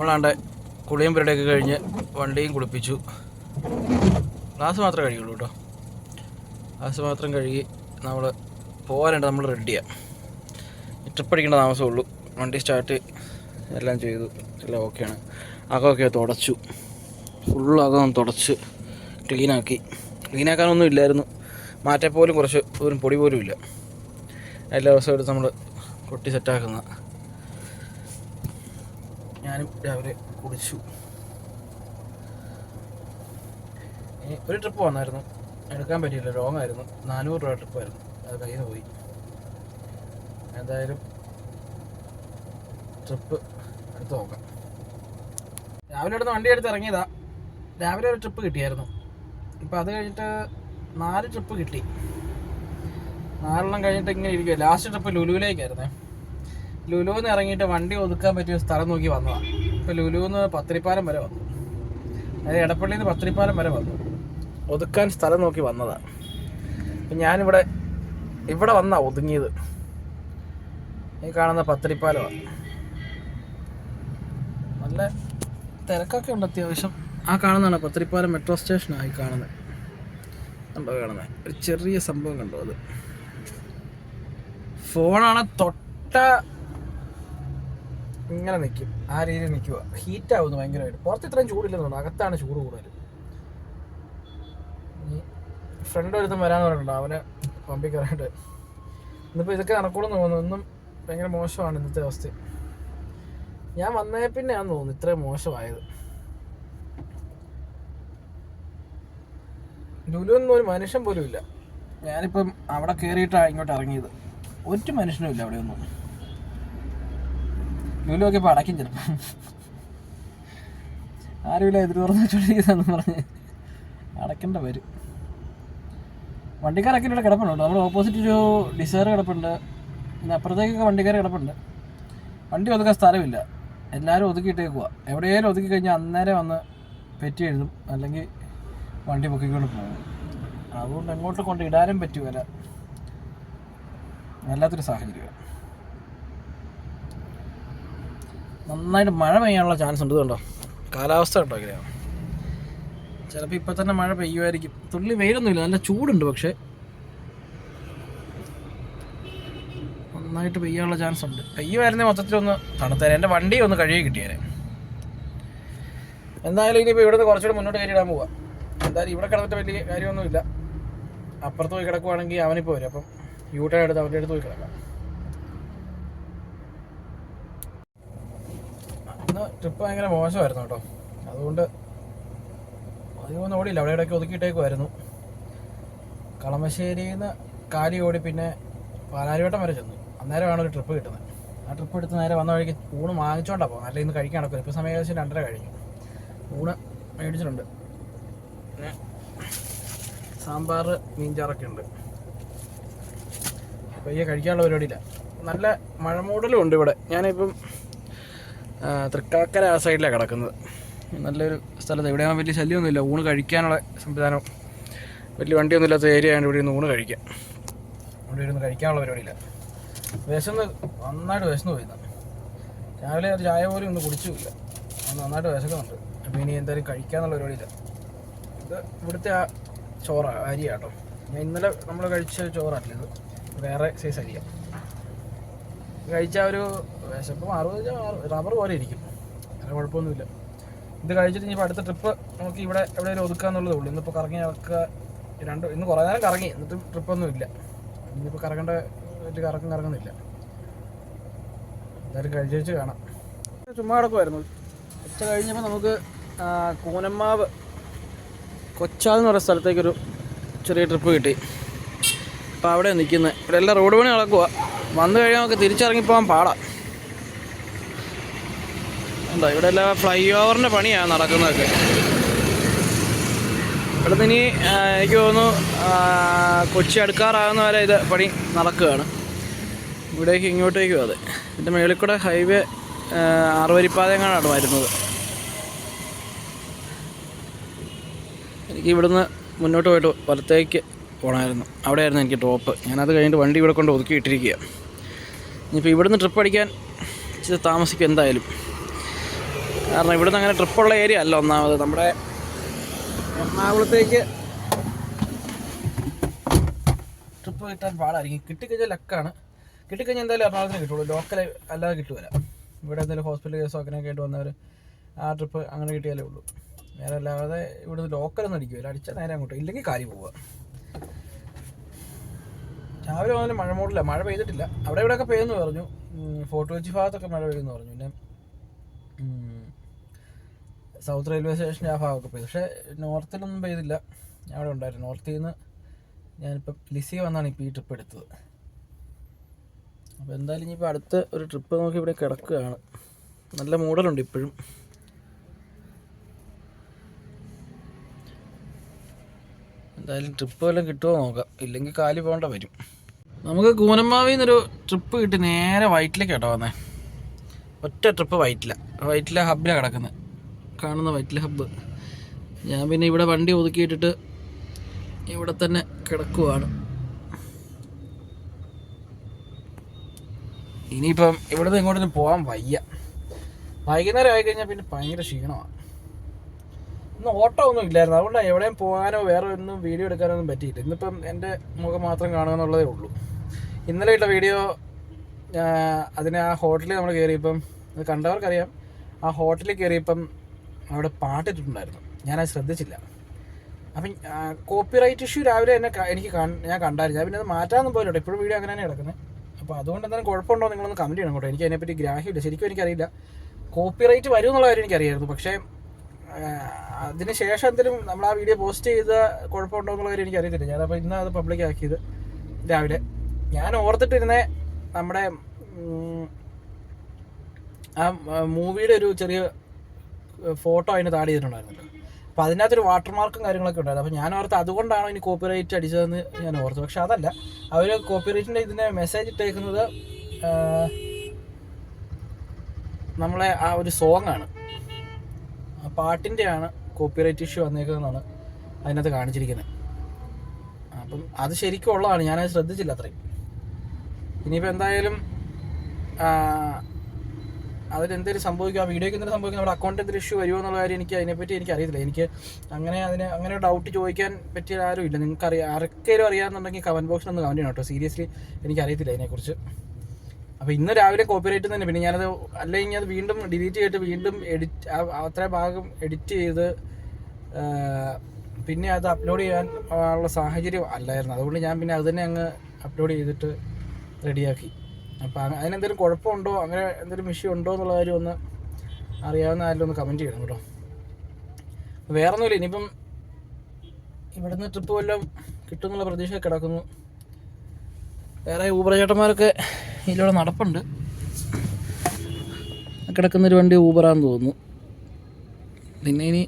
നമ്മളാണ്ട് കുളിയും പരിപാടിയൊക്കെ കഴിഞ്ഞ് വണ്ടിയും കുളിപ്പിച്ചു. ഗ്ലാസ് മാത്രമേ കഴുകുള്ളൂ കേട്ടോ. ഗ്ലാസ് മാത്രം കഴുകി നമ്മൾ പോകാനുണ്ട്. നമ്മൾ റെഡിയാണ്. ട്രിപ്പ് അടിക്കേണ്ട താമസമുള്ളൂ. വണ്ടി സ്റ്റാർട്ട് എല്ലാം ചെയ്തു, എല്ലാം ഓക്കെയാണ്. അകമൊക്കെ തുടച്ചു, ഫുള്ള് അകം തുടച്ച് ക്ലീനാക്കി. ക്ലീനാക്കാനൊന്നും ഇല്ലായിരുന്നു, മാറ്റാൻ പോലും കുറച്ച് ഒരു പൊടി പോലും ഇല്ല. എല്ലാ ദിവസവും എടുത്ത് നമ്മൾ കൊട്ടി സെറ്റാക്കുന്ന. ഞാനും രാവിലെ കുളിച്ചു. ഒരു ട്രിപ്പ് വന്നായിരുന്നു, എടുക്കാൻ പറ്റിയില്ല, ലോങ് ആയിരുന്നു. 400 രൂപ ട്രിപ്പായിരുന്നു, അത് കയ്യിൽ നിന്ന് പോയി. എന്തായാലും ട്രിപ്പ് എടുത്ത് നോക്കാം. രാവിലെ എടുത്ത് വണ്ടി എടുത്ത് ഇറങ്ങിയതാ. രാവിലെ ഒരു ട്രിപ്പ് കിട്ടിയായിരുന്നു. ഇപ്പം അത് കഴിഞ്ഞിട്ട് 4 ട്രിപ്പ് കിട്ടി. 4 കഴിഞ്ഞിട്ട് ഇങ്ങനെ ഇരിക്കുക. Last trip ലുലുവിലേക്കായിരുന്നേ. ലുലുവിൽ നിന്ന് ഇറങ്ങിയിട്ട് വണ്ടി ഒതുക്കാൻ പറ്റിയ സ്ഥലം നോക്കി വന്നതാണ്. ഇപ്പോൾ ലുലുവിൽ നിന്ന് പത്തിരിപ്പാലം വരെ വന്നു, അതായത് എടപ്പള്ളിയിൽ നിന്ന് പത്തിരിപ്പാലം വരെ വന്നു. ഒതുക്കാൻ സ്ഥലം നോക്കി വന്നതാണ്. അപ്പം ഇവിടെ വന്നാണ് ഒതുങ്ങിയത്. ഈ കാണുന്ന പത്തിരിപ്പാലമാണ്. നല്ല തിരക്കൊക്കെ ഉണ്ട് അത്യാവശ്യം. ആ കാണുന്നതാണ് പത്തിരിപ്പാലം മെട്രോ സ്റ്റേഷനായി കാണുന്നത്. കണ്ടോ കാണുന്നത് ഒരു ചെറിയ സംഭവം കണ്ടോ? അത് ഫോണാണ് തൊട്ട ഇങ്ങനെ നിൽക്കും, ആ രീതിയിൽ നിൽക്കുക. ഹീറ്റാവുന്നു ഭയങ്കരമായിട്ട്. പുറത്ത് ഇത്രയും ചൂടില്ലെന്ന് തോന്നുന്നു, അകത്താണ് ചൂട് കൂടുതൽ. ഫ്രണ്ട് ഒരുത്തും വരാമെന്ന് പറഞ്ഞിട്ടുണ്ടോ, അവന് പമ്പിൽ കയറിയിട്ട്. ഇന്നിപ്പോൾ ഇതൊക്കെ നടക്കൂടെന്ന് തോന്നുന്നു. ഇന്നും ഭയങ്കര മോശമാണ് ഇന്നത്തെ അവസ്ഥ. ഞാൻ വന്നേ പിന്നെയാണെന്ന് തോന്നുന്നു ഇത്രയും മോശമായത്. ലുലുവൊന്നും ഒരു മനുഷ്യൻ പോലും ഇല്ല. ഞാനിപ്പം അവിടെ കയറിയിട്ടാണ് ഇങ്ങോട്ട് ഇറങ്ങിയത്. ഒരു മനുഷ്യനും ഇല്ല അവിടെയൊന്നും. ലുലുവൊക്കെ ഇപ്പോൾ അടയ്ക്കും ചിലപ്പം. ആരുമില്ല, എതിർ തുറന്ന് വെച്ചോണ്ടിരിക്കുന്നതെന്ന് പറഞ്ഞ് അടയ്ക്കേണ്ട വരും. വണ്ടിക്കാരൊക്കെ ഇവിടെ കിടപ്പുണ്ട്. നമ്മുടെ ഓപ്പോസിറ്റ് ഒരു ഡിസയർ കിടപ്പുണ്ട്. പിന്നെ അപ്പുറത്തേക്കൊക്കെ വണ്ടിക്കാർ കിടപ്പുണ്ട്. വണ്ടി ഒതുക്കാൻ സ്ഥലമില്ല, എല്ലാവരും ഒതുക്കിയിട്ടേക്കുക. എവിടെയെങ്കിലും ഒതുക്കി കഴിഞ്ഞാൽ അന്നേരം വന്ന് പെറ്റി എഴുതും, അല്ലെങ്കിൽ വണ്ടി പൊക്കിക്കൊണ്ട് പോകും. അതുകൊണ്ട് എങ്ങോട്ട് കൊണ്ട് ഇടാനും പറ്റുമല്ല. വല്ലാത്തൊരു സാഹചര്യമാണ്. നന്നായിട്ട് മഴ പെയ്യാനുള്ള ചാൻസ് ഉണ്ട്. കണ്ടോ കാലാവസ്ഥ കേട്ടോ ഇങ്ങനെയാണ്. ചിലപ്പോൾ ഇപ്പം തന്നെ മഴ പെയ്യുമായിരിക്കും. തുള്ളി വെയിലൊന്നുമില്ല, നല്ല ചൂടുണ്ട്. പക്ഷേ നന്നായിട്ട് പെയ്യാനുള്ള ചാൻസ് ഉണ്ട്. പെയ്യുമായിരുന്നേ മൊത്തത്തിലൊന്ന് തണുത്തേനെ. എൻ്റെ വണ്ടി ഒന്ന് കഴുകി കിട്ടിയേനെ. എന്തായാലും ഇനിയിപ്പോൾ ഇവിടുന്ന് കുറച്ചുകൂടെ മുന്നോട്ട് കയറിയിടാൻ പോവാം. എന്തായാലും ഇവിടെ കിടന്നിട്ട് വലിയ കാര്യമൊന്നുമില്ല. അപ്പുറത്ത് പോയി കിടക്കുവാണെങ്കിൽ അവനിപ്പോൾ വരും. അപ്പം യൂട്ടേൺ എടുത്ത് അവൻ്റെ അടുത്ത് പോയി കിടക്കാം. ഇന്ന് ട്രിപ്പ് ഭയങ്കര മോശമായിരുന്നു കേട്ടോ. അതുകൊണ്ട് അധികമൊന്നും ഓടിയില്ല. അവിടെ ഇടയ്ക്ക് ഒതുക്കിയിട്ടേക്കുമായിരുന്നു. കളമശ്ശേരിയിൽ നിന്ന് കാലി ഓടി പിന്നെ പാലാരിവട്ടം വരെ ചെന്നു. അന്നേരമാണ് ഒരു ട്രിപ്പ് കിട്ടുന്നത്. ആ ട്രിപ്പ് എടുത്ത് നേരെ വന്ന വഴിക്ക് ഊണ് വാങ്ങിച്ചോണ്ടാണ് പോകുന്നത്. അല്ലെങ്കിൽ ഇന്ന് കഴിക്കാൻ നടക്കില്ല. ഇപ്പോൾ സമയം ഏകദേശം 2:30 കഴിഞ്ഞു. ഊണ് മേടിച്ചിട്ടുണ്ട്. പിന്നെ സാമ്പാർ മീൻചാറൊക്കെ ഉണ്ട്. അപ്പോൾ ഈ കഴിക്കാനുള്ള പരിപാടിയില്ല. നല്ല മഴമൂടലും ഉണ്ട് ഇവിടെ. ഞാനിപ്പം തൃക്കാക്കര ആ സൈഡിലാണ് കിടക്കുന്നത്. നല്ലൊരു സ്ഥലത്ത്. ഇവിടെയാകുമ്പോൾ വലിയ ശല്യമൊന്നുമില്ല. ഊണ് കഴിക്കാനുള്ള സംവിധാനം, വലിയ വണ്ടിയൊന്നും ഇല്ലാത്ത ഏരിയ ആയതുകൊണ്ട് ഇവിടെ ഇരുന്ന് ഊണ് കഴിക്കാം. ഇവിടെ ഇരുന്ന് കഴിക്കാനുള്ള പരിപാടിയില്ല. നന്നായിട്ട് വിശന്ന് പോയി. രാവിലെ ഒരു ചായ പോലും ഒന്നും കുടിച്ചില്ല. നന്നായിട്ട് വിശക്കുന്നുണ്ട്. അപ്പോൾ ഇനി എന്തായാലും കഴിക്കാന്നുള്ള പരിപാടിയില്ല. ഇത് ഇവിടുത്തെ ആ ചോറാണ്, അരിയാട്ടോ. ഞാൻ ഇന്നലെ നമ്മൾ കഴിച്ച ചോറല്ല, ഇത് വേറെ സൈസ് അരിയാണ്. കഴിച്ചാൽ ഒരു വിശപ്പ് മാറുക റബ്ബർ പോലെ ഇരിക്കും, വേറെ കുഴപ്പമൊന്നുമില്ല. ഇത് കഴിച്ചിട്ട് ഇനിയിപ്പോൾ അടുത്ത ട്രിപ്പ് നമുക്ക് ഇവിടെ എവിടെയെങ്കിലും ഒതുക്കാന്നുള്ളതേ ഉള്ളൂ. ഇന്നിപ്പോൾ കറങ്ങി നടക്കുക. ഇന്ന് കുറേ നേരം കറങ്ങി, എന്നിട്ടും ട്രിപ്പൊന്നും ഇല്ല. ഇന്നിപ്പോൾ കറങ്ങേണ്ട വലിയ കറങ്ങുന്നില്ല. എന്തായാലും കഴിച്ച് കാണാം. ചുമ്മാ കിടക്കുമായിരുന്നു. ഉച്ച കഴിഞ്ഞപ്പോൾ നമുക്ക് കൂനമ്മാവ് കൊച്ചാന്ന് പറയുന്ന സ്ഥലത്തേക്കൊരു ചെറിയ ട്രിപ്പ് കിട്ടി. അപ്പോൾ അവിടെ നിൽക്കുന്നത്. ഇവിടെ എല്ലാം റോഡ് പണി നടക്കുക. വന്നു കഴിഞ്ഞാൽ നമുക്ക് തിരിച്ചിറങ്ങിപ്പോകാൻ പാടാം. എന്താ ഇവിടെ എല്ലാം ഫ്ലൈ ഓവറിൻ്റെ പണിയാണ് നടക്കുന്നതൊക്കെ. ഇവിടെ നിന്ന് ഇനി എനിക്ക് തോന്നുന്നു കൊച്ചി അടുക്കാറാകുന്ന വരെ ഇത് പണി നടക്കുകയാണ്. ഇവിടേക്ക് ഇങ്ങോട്ടേക്കും അതെ. ഇതിൻ്റെ മേളിൽ കൂടെ ഹൈവേ 6 വരിപ്പാതയെങ്ങാനാണ് വരുന്നത്. എനിക്ക് ഇവിടുന്ന് മുന്നോട്ട് പോയിട്ട് വലത്തേക്ക് പോകണമായിരുന്നു. അവിടെയായിരുന്നു എനിക്ക് ഡ്രോപ്പ്. ഞാനത് കഴിഞ്ഞിട്ട് വണ്ടി ഇവിടെ കൊണ്ട് ഒതുക്കി ഇട്ടിരിക്കുകയാണ്. ഇനിയിപ്പോൾ ഇവിടുന്ന് ട്രിപ്പ് അടിക്കാൻ ഇച്ചിരി താമസിക്കും എന്തായാലും. കാരണം ഇവിടുന്ന് അങ്ങനെ ട്രിപ്പുള്ള ഏരിയ അല്ല ഒന്നാമത്. നമ്മുടെ എറണാകുളത്തേക്ക് ട്രിപ്പ് കിട്ടാൻ പാടായിരിക്കും. കിട്ടിക്കഴിഞ്ഞാൽ ലക്കാണ്. കിട്ടിക്കഴിഞ്ഞാൽ എന്തായാലും എറണാകുളത്തിന് കിട്ടുള്ളൂ, ലോക്കൽ അല്ലാതെ കിട്ടുമല്ല. ഇവിടെ എന്തെങ്കിലും ഹോസ്പിറ്റൽ കേസോ അങ്ങനെയൊക്കെ ആയിട്ട് വന്നവർ ആ ട്രിപ്പ് അങ്ങനെ കിട്ടിയാലേ ഉള്ളൂ. നേരെ അല്ലാതെ ഇവിടുന്ന് ലോക്കലൊന്നും അടിക്കുമല്ലോ, അടിച്ചാൽ നേരെ അങ്ങോട്ട്, ഇല്ലെങ്കിൽ കാര്യം പോവുക. രാവിലെ വന്നാലും മഴ മൂടില്ല, മഴ പെയ്തിട്ടില്ല. അവിടെ ഇവിടെയൊക്കെ പെയ്യുമെന്ന് പറഞ്ഞു. ഫോർട്ട് കൊച്ചി ഭാഗത്തൊക്കെ മഴ പെയ്യുമെന്ന് പറഞ്ഞു. പിന്നെ സൗത്ത് റെയിൽവേ സ്റ്റേഷൻ്റെ ആ ഭാഗമൊക്കെ പെയ്തു. പക്ഷേ നോർത്തിലൊന്നും പെയ്തില്ല. ഞാൻ അവിടെ ഉണ്ടായിരുന്നു. നോർത്തിൽ നിന്ന് ഞാനിപ്പം ലിസി വന്നാണ് ഇപ്പോൾ ഈ ട്രിപ്പ് എടുത്തത്. അപ്പോൾ എന്തായാലും ഇനിയിപ്പോൾ അടുത്ത ഒരു ട്രിപ്പ് നോക്കി ഇവിടെ കിടക്കുകയാണ്. നല്ല മൂടലുണ്ട് ഇപ്പോഴും. എന്തായാലും ട്രിപ്പ് വല്ലതും കിട്ടുമോ നോക്കാം, ഇല്ലെങ്കിൽ കാലി പോകേണ്ട വരും. നമുക്ക് കൂനമ്മാവിൽ നിന്നൊരു ട്രിപ്പ് കിട്ടി നേരെ വൈറ്റിലേക്ക് കേട്ടോ വന്നേ. ഒറ്റ ട്രിപ്പ് വൈറ്റില ഹബ്ബിലാണ് കിടക്കുന്നത്, കാണുന്ന വൈറ്റില ഹബ്ബ്. ഞാൻ പിന്നെ ഇവിടെ വണ്ടി ഒതുക്കിയിട്ടിട്ട് ഇവിടെ തന്നെ കിടക്കുവാണ്. ഇനിയിപ്പം ഇവിടുന്ന് ഇങ്ങോട്ടൊന്നും പോകാൻ വയ്യ. വൈകുന്നേരം ആയിക്കഴിഞ്ഞാൽ പിന്നെ ഭയങ്കര ക്ഷീണമാണ്. ഇന്ന് ഓട്ടോ ഒന്നും ഇല്ലായിരുന്നു, അതുകൊണ്ട് എവിടെയും പോകാനോ വേറെ ഒന്നും വീഡിയോ എടുക്കാനോ ഒന്നും പറ്റിയില്ല. ഇന്നിപ്പം എൻ്റെ മുഖം മാത്രം കാണുക എന്നുള്ളതേ ഉള്ളൂ. ഇന്നലെ ഇട്ട വീഡിയോ അതിന് ആ ഹോട്ടലിൽ നമ്മൾ കയറിയപ്പം, അത് കണ്ടവർക്കറിയാം, ആ ഹോട്ടലിൽ കയറിയപ്പം അവിടെ പാട്ടിട്ടുണ്ടായിരുന്നു. ഞാനത് ശ്രദ്ധിച്ചില്ല. അപ്പം കോപ്പിറൈറ്റ് ഇഷ്യൂ രാവിലെ തന്നെ ഞാൻ കണ്ടായിരുന്നു. ഞാൻ പിന്നെ അത് മാറ്റാനൊന്നും പോയില്ല, ഇപ്പോഴും വീഡിയോ അങ്ങനെ തന്നെ കിടക്കുന്നത്. അപ്പോൾ അതുകൊണ്ട് എന്തായാലും കുഴപ്പമുണ്ടോ നിങ്ങളൊന്ന് കമൻറ്റ് ചെയ്യണം കേട്ടോ. എനിക്ക് അതിനെപ്പറ്റി ഗ്രാഹ്യമില്ല, ശരിക്കും എനിക്കറിയില്ല. കോപ്പിറൈറ്റ് വരും എന്നുള്ള കാര്യം എനിക്കറിയായിരുന്നു. പക്ഷേ അതിന് ശേഷം എന്തെങ്കിലും നമ്മൾ ആ വീഡിയോ പോസ്റ്റ് ചെയ്ത കുഴപ്പമുണ്ടോ എന്നുള്ള കാര്യം എനിക്കറിയത്തില്ല. ഞാനപ്പോൾ ഇന്ന് അത് പബ്ലിക് ആക്കിയത് രാവിലെ. ഞാൻ ഓർത്തിട്ടിരുന്നേ നമ്മുടെ ആ മൂവിയുടെ ഒരു ചെറിയ ഫോട്ടോ അതിന് താടി ചെയ്തിട്ടുണ്ടായിരുന്നല്ലോ. അപ്പോൾ അതിനകത്തൊരു വാട്ടർമാർക്കും കാര്യങ്ങളൊക്കെ ഉണ്ടായിരുന്നു. അപ്പോൾ ഞാൻ ഓർത്ത് അതുകൊണ്ടാണോ ഇനി കോപ്പിറൈറ്റ് അടിച്ചതെന്ന് ഞാൻ ഓർത്തു. പക്ഷെ അതല്ല, അവർ കോപ്പിറൈറ്റിൻ്റെ ഇതിൻ്റെ മെസ്സേജ് ഇട്ടേക്കുന്നത് നമ്മളെ ആ ഒരു സോങ്ങാണ്, ആ പാട്ടിൻ്റെയാണ് കോപ്പിറൈറ്റ് ഇഷ്യൂ വന്നേക്കുന്നതെന്നാണ് അതിനകത്ത് കാണിച്ചിരിക്കുന്നത്. അപ്പം അത് ശരിക്കും ഉള്ളതാണ്, ഞാനത് ശ്രദ്ധിച്ചില്ല അത്രയും. ഇനിയിപ്പോൾ എന്തായാലും അതിനെന്തെങ്കിലും സംഭവിക്കും, ആ വീഡിയോയ്ക്ക് എന്തെങ്കിലും സംഭവിക്കും, നമ്മുടെ അക്കൗണ്ടിൽ എന്തെങ്കിലും ഇഷ്യൂ വരുമോ എന്നുള്ള കാര്യം അതിനെപ്പറ്റി എനിക്കറിയത്തില്ല. എനിക്ക് അങ്ങനെ ഡൗട്ട് ചോദിക്കാൻ പറ്റിയ ആരും ഇല്ല. നിങ്ങൾക്ക് ആർക്കെങ്കിലും അറിയാമെന്നുണ്ടെങ്കിൽ കമൻറ്റ് ബോക്സിൽ ഒന്ന് കമൻറ്റ് ചെയ്യണം കേട്ടോ. സീരിയസ്ലി എനിക്കറിയത്തില്ല അതിനെക്കുറിച്ച്. അപ്പോൾ ഇന്ന് രാവിലെ കോപ്പിറൈറ്റ് തന്നെ, പിന്നെ ഞാനത് അല്ലെങ്കിൽ അത് വീണ്ടും ഡിലീറ്റ് ചെയ്തിട്ട് വീണ്ടും അത്ര ഭാഗം എഡിറ്റ് ചെയ്ത് പിന്നെ അത് അപ്ലോഡ് ചെയ്യാൻ ഉള്ള സാഹചര്യം അല്ലായിരുന്നു. അതുകൊണ്ട് ഞാൻ പിന്നെ അത് തന്നെ അങ്ങ് അപ്ലോഡ് ചെയ്തിട്ട് റെഡിയാക്കി. അപ്പോൾ അതിനെന്തെങ്കിലും കുഴപ്പമുണ്ടോ, അങ്ങനെ എന്തെങ്കിലും ഇഷ്യൂ ഉണ്ടോ എന്നുള്ള കാര്യം ഒന്ന് അറിയാവുന്ന ആരെങ്കിലും ഒന്ന് കമൻറ്റ് ചെയ്യണം കേട്ടോ. വേറെ ഒന്നുമില്ല, ഇനിയിപ്പം ഇവിടുന്ന് ട്രിപ്പ് വല്ലതും കിട്ടുമെന്നുള്ള പ്രതീക്ഷ കിടക്കുന്നു. വേറെ ഊബർ ചേട്ടന്മാരൊക്കെ ഇതിലൂടെ നടപ്പുണ്ട്. കിടക്കുന്നൊരു വണ്ടി ഊബറാന്ന് തോന്നുന്നു. പിന്നെ ഇനി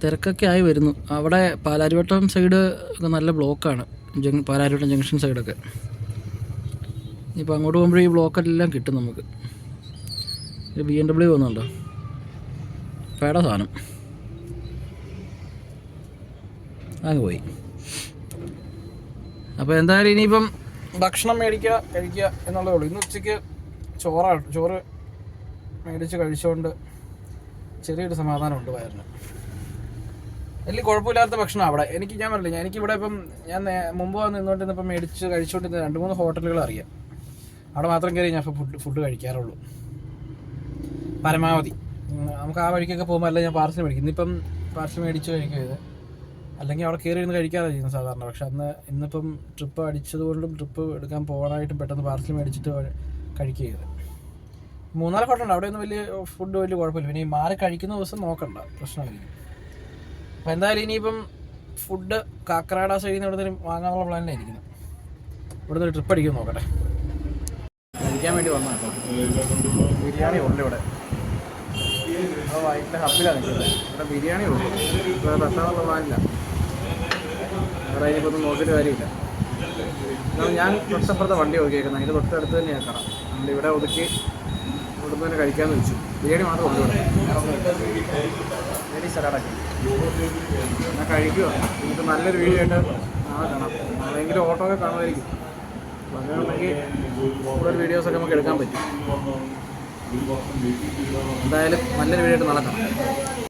തിരക്കൊക്കെ ആയി വരുന്നു. അവിടെ പാലാരിവട്ടം സൈഡ് ഒക്കെ നല്ല ബ്ലോക്കാണ്, പാലാരിവട്ടം ജംഗ്ഷൻ സൈഡൊക്കെ. ഇപ്പോൾ അങ്ങോട്ട് പോകുമ്പോഴേ ഈ ബ്ലോക്കെല്ലാം കിട്ടും നമുക്ക്. ഒരു BMW പോകുന്നുണ്ടോ, പേട സാധനം അങ്ങ് പോയി. അപ്പോൾ എന്തായാലും ഇനിയിപ്പം ഭക്ഷണം കഴിക്കുക എന്നുള്ളതേ ഉള്ളൂ. ഇന്ന് ഉച്ചയ്ക്ക് ചോറ് മേടിച്ച് കഴിച്ചുകൊണ്ട് ചെറിയൊരു സമാധാനമുണ്ട് വയറിന്. വലിയ കുഴപ്പമില്ലാത്ത ഭക്ഷണം അവിടെ ഞാൻ പറഞ്ഞില്ല, എനിക്കിവിടെ ഇപ്പം ഞാൻ മുമ്പ് നിന്നുകൊണ്ടിരുന്നപ്പം മേടിച്ച് കഴിച്ചുകൊണ്ടിരുന്ന 2-3 ഹോട്ടലുകൾ അറിയാം. അവിടെ മാത്രം കയറി ഞാൻ ഇപ്പോൾ ഫുഡ് കഴിക്കാറുള്ളൂ പരമാവധി. നമുക്ക് ആ വഴിക്കൊക്കെ പോകുമ്പോൾ അല്ല ഞാൻ പാർസൽ മേടിക്കും. ഇന്നിപ്പം പാർസൽ മേടിച്ച് കഴിക്കുക ചെയ്ത്, അല്ലെങ്കിൽ അവിടെ കയറി ഇരുന്ന് കഴിക്കാതെ ചെയ്യുന്നത് സാധാരണ. പക്ഷെ ഇന്നിപ്പം ട്രിപ്പ് അടിച്ചതുകൊണ്ടും ട്രിപ്പ് എടുക്കാൻ പോകാനായിട്ടും പെട്ടെന്ന് പാർസൽ മേടിച്ചിട്ട് കഴിക്കുക ചെയ്ത്. 3-4 ഹോട്ടലുണ്ട്, അവിടെയൊന്നും വലിയ കുഴപ്പമില്ല. പിന്നെ ഈ മാറി കഴിക്കുന്ന ദിവസം നോക്കണ്ട, പ്രശ്നമില്ല. അപ്പോൾ എന്തായാലും ഇനിയിപ്പം ഫുഡ് കാക്കനാട് സൈഡിൽ നിന്ന് ഇവിടെ വാങ്ങാനുള്ള പ്ലാനിലായിരിക്കുന്നത്. ഇവിടുന്ന് ഒരു ട്രിപ്പ് അടിക്കും നോക്കട്ടെ. കഴിക്കാൻ വേണ്ടി വന്നാൽ കേട്ടോ, ബിരിയാണി ഉണ്ട് ഇവിടെ. അപ്പോൾ വൈകിട്ട് ഹബ്ബിലാണ് നിൽക്കുന്നത്. ഇവിടെ ബിരിയാണി ഉണ്ട്, ഇവിടെ തട്ടാനുള്ള പ്ലാനില്ല. വേറെ ഇനിയിപ്പോൾ ഒന്നും നോക്കിയിട്ട് കാര്യമില്ല. എന്നാൽ ഞാൻ തൊട്ടപ്പുറത്തെ വണ്ടി ഒതുക്കിയേക്കുന്നത്, അതിൻ്റെ തൊട്ടടുത്ത് തന്നെ ആക്കണം. നമ്മൾ ഇവിടെ ഒതുക്കി ഇവിടുന്ന് തന്നെ കഴിക്കാമെന്ന് വെച്ചു. ബിരിയാണി മാത്രം ഉണ്ട് ഇവിടെ, ബിരിയാണി സലാഡൊക്കെ. ഞാൻ കഴിക്കുക. നമുക്ക് നല്ലൊരു വീഡിയോ ആയിട്ട് നാളെ കാണാം. നാളെയെങ്കിലും ഓട്ടോ ഒക്കെ കാണുമായിരിക്കും. അപ്പോൾ അങ്ങനെയുണ്ടെങ്കിൽ കൂടുതൽ വീഡിയോസൊക്കെ നമുക്ക് എടുക്കാൻ പറ്റും. എന്തായാലും നല്ലൊരു വീഡിയോ ആയിട്ട് നടക്കാം.